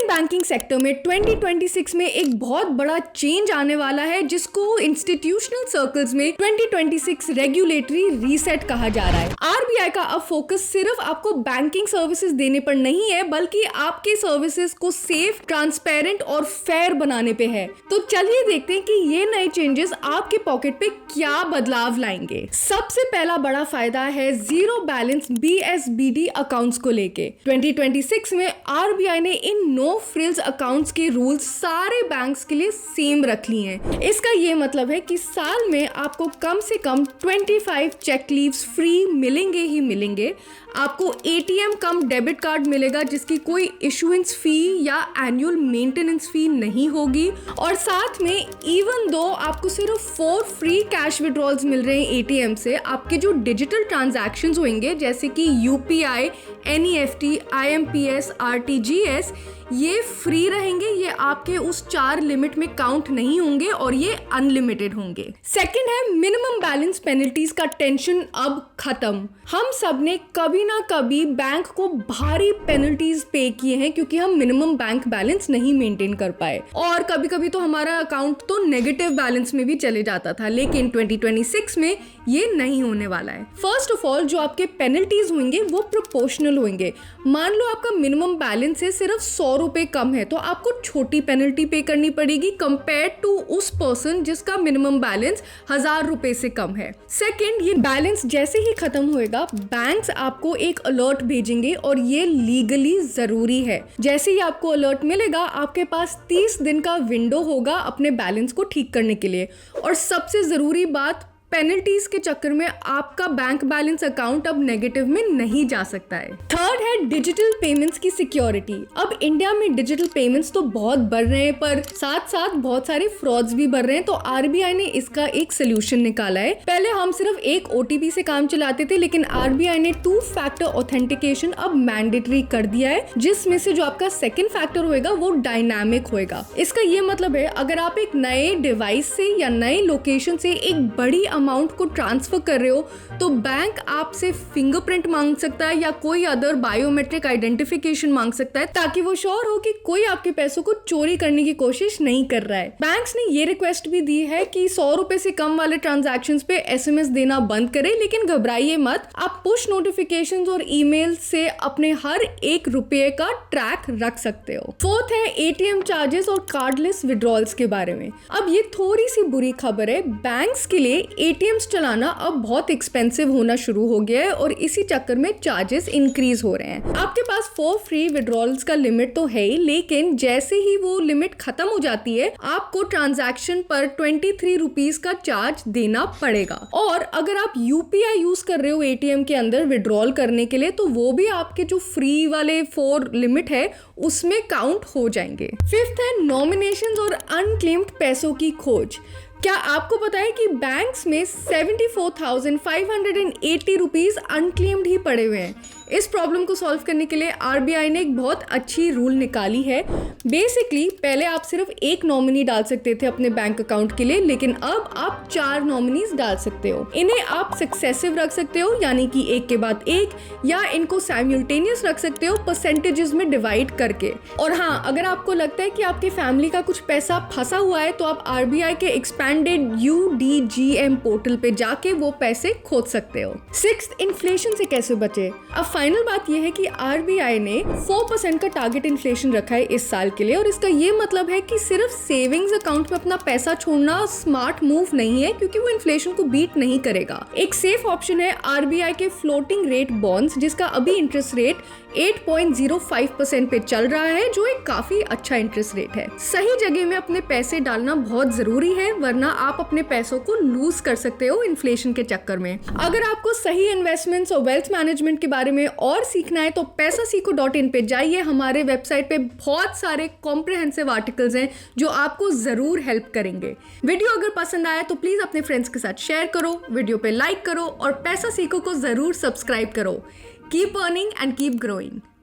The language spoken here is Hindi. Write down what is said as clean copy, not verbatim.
बैंकिंग सेक्टर में 2026 में एक बहुत बड़ा चेंज आने वाला है जिसको इंस्टीट्यूशनल सर्कल्स में 2026 रेगुलेटरी रीसेट कहा जा रहा है। आरबीआई का अब फोकस सिर्फ आपको बैंकिंग सर्विसेज देने पर नहीं है बल्कि आपके सर्विसेज को सेफ, ट्रांसपेरेंट और फेयर बनाने पे है। तो चलिए देखते हैं कि ये नए चेंजेस आपके पॉकेट पे क्या बदलाव लाएंगे। सबसे पहला बड़ा फायदा है जीरो बैलेंस BSBD अकाउंट्स को लेके। 2026 में आरबीआई ने इन नो फ्रिल्स अकाउंट्स के रूल्स सारे बैंक्स के लिए सेम रख लिए हैं। इसका ये मतलब है कि साल में आपको कम से कम 25 चेक लीव्स फ्री मिलेंगे ही मिलेंगे। आपको ATM कम डेबिट कार्ड मिलेगा जिसकी कोई इशुएंस फी या एनुअल मेंटेनेंस फी नहीं होगी, और साथ में इवन दो आपको सिर्फ 4 फ्री कैश विड्रॉल्स मिल रहे हैं ATM से, आपके जो डिजिटल ट्रांजैक्शंस होंगे जैसे कि UPI, NEFT, IMPS, RTGS ये फ्री रहेंगे। ये आपके उस 4 लिमिट में काउंट नहीं होंगे और ये अनलिमिटेड होंगे। सेकंड है मिनिमम बैलेंस पेनल्टीज का टेंशन अब खत्म। हम सब ने कभी ना कभी बैंक को भारी पेनल्टीज पे किए हैं क्योंकि हम मिनिमम बैंक बैलेंस नहीं मेंटेन कर पाए, और कभी कभी तो हमारा अकाउंट तो नेगेटिव बैलेंस में भी चले जाता था। लेकिन 2026 में ये नहीं होने वाला है। फर्स्ट ऑफ ऑल, जो आपके पेनल्टीज होंगे वो प्रोपोर्शनल होंगे। मान लो आपका मिनिमम बैलेंस है सिर्फ 100 रुपए कम है तो आपको छोटी पेनल्टी पे करनी पड़ेगी कंपेयर टू उस पर्सन जिसका मिनिमम बैलेंस 1000 रुपए से कम है। सेकंड, ये बैलेंस जैसे ही खत्म होएगा बैंक्स आपको एक अलर्ट भेजेंगे और ये लीगली जरूरी है। जैसे ही आपको अलर्ट मिलेगा आपके पास 30 दिन का विंडो होगा अपने बैलेंस को ठीक करने के लिए। और सबसे जरूरी बात, पेनल्टीज के चक्कर में आपका बैंक बैलेंस अकाउंट अब नेगेटिव में नहीं जा सकता है। थर्ड है डिजिटल पेमेंट्स की सिक्योरिटी। अब इंडिया में डिजिटल पेमेंट्स तो बहुत बढ़ रहे हैं पर साथ साथ बहुत सारे फ्रॉड्स भी बढ़ रहे हैं, तो आरबीआई ने इसका एक सोल्यूशन निकाला है। पहले हम सिर्फ एक OTP से काम चलाते थे, लेकिन आरबीआई ने 2 फैक्टर ऑथेंटिकेशन अब मैंडेटरी कर दिया है, जिसमें से जो आपका सेकेंड फैक्टर होएगा वो डायनामिक होएगा। इसका ये मतलब है अगर आप एक नए डिवाइस से या नए लोकेशन से एक बड़ी अमाउंट को ट्रांसफर कर रहे हो तो बैंक आपसे फिंगरप्रिंट मांग सकता है या कोई अदर बायोमेट्रिक आइडेंटिफिकेशन मांग सकता है, ताकि वो श्योर हो कि कोई आपके पैसों को चोरी करने की कोशिश नहीं कर रहा है। बैंक्स ने ये रिक्वेस्ट भी दी है कि 100 रुपए से कम वाले ट्रांजैक्शंस पे SMS देना बंद करें, लेकिन घबराइए मत, आप पुश नोटिफिकेशंस और ईमेल से अपने हर 1 रुपये का ट्रैक रख सकते हो। फोर्थ है ATM चार्जेस और कार्डलेस विड्रॉल्स के बारे में। अब ये थोड़ी सी बुरी खबर है, बैंक्स के लिए ATMs चलाना अब बहुत एक्सपेंसिव होना शुरू हो गया है और इसी चक्कर में चार्जेस इंक्रीज हो रहे हैं। आपके पास 4 फ्री विड्रॉल्स का लिमिट तो है ही, लेकिन जैसे ही वो लिमिट खत्म हो जाती है आपको ट्रांजैक्शन पर 23 रुपीज का चार्ज देना पड़ेगा। और अगर आप UPI यूज कर रहे हो ATM के अंदर विड्रॉल करने के लिए तो वो भी आपके जो फ्री वाले 4 लिमिट है उसमें काउंट हो जाएंगे। फिफ्थ है नॉमिनेशंस और अनक्लेम्ड पैसों की खोज। क्या आपको पता है कि बैंक्स में 74,580 रुपीज अनक्लेम्ड ही पड़े हुए हैं। इस प्रॉब्लम को सॉल्व करने के लिए आरबीआई ने एक बहुत अच्छी रूल निकाली है। बेसिकली पहले आप सिर्फ एक नॉमिनी डाल सकते थे अपने बैंक अकाउंट के लिए, लेकिन अब आप 4 नॉमिनीज डाल सकते हो। इन्हें आप सक्सेसिव रख सकते हो, यानी कि एक के बाद एक, या इनको साइमल्टेनियस रख सकते हो परसेंटेजेस में डिवाइड करके। और हाँ, अगर आपको लगता है कि आपकी फैमिली का कुछ पैसा फंसा हुआ है तो आप आरबीआई के एक्सपैंडेड UDGM पोर्टल पे जाके वो पैसे खोज सकते हो। सिक्स्थ, इन्फ्लेशन से कैसे बचे। अब फाइनल बात यह है कि आरबीआई ने 4% का टारगेट इन्फ्लेशन रखा है इस साल के लिए, और इसका ये मतलब है कि सिर्फ सेविंग्स अकाउंट में अपना पैसा छोड़ना स्मार्ट मूव नहीं है क्योंकि वो इन्फ्लेशन को बीट नहीं करेगा। एक सेफ ऑप्शन है आरबीआई के फ्लोटिंग रेट बॉन्ड्स, जिसका अभी इंटरेस्ट रेट 8.05% पे चल रहा है, जो एक काफी अच्छा इंटरेस्ट रेट है। सही जगह में अपने पैसे डालना बहुत जरूरी है, वरना आप अपने पैसों को लूज कर सकते हो इन्फ्लेशन के चक्कर में। अगर आपको सही इन्वेस्टमेंट्स और वेल्थ मैनेजमेंट के बारे में और सीखना है तो पैसासीखो.in पे जाइए। हमारे वेबसाइट पे बहुत सारे कॉम्प्रिहेंसिव आर्टिकल्स हैं जो आपको जरूर हेल्प करेंगे। वीडियो अगर पसंद आया तो प्लीज अपने फ्रेंड्स के साथ शेयर करो, वीडियो पे लाइक करो और पैसा सीखो को जरूर सब्सक्राइब करो। Keep earning and keep growing.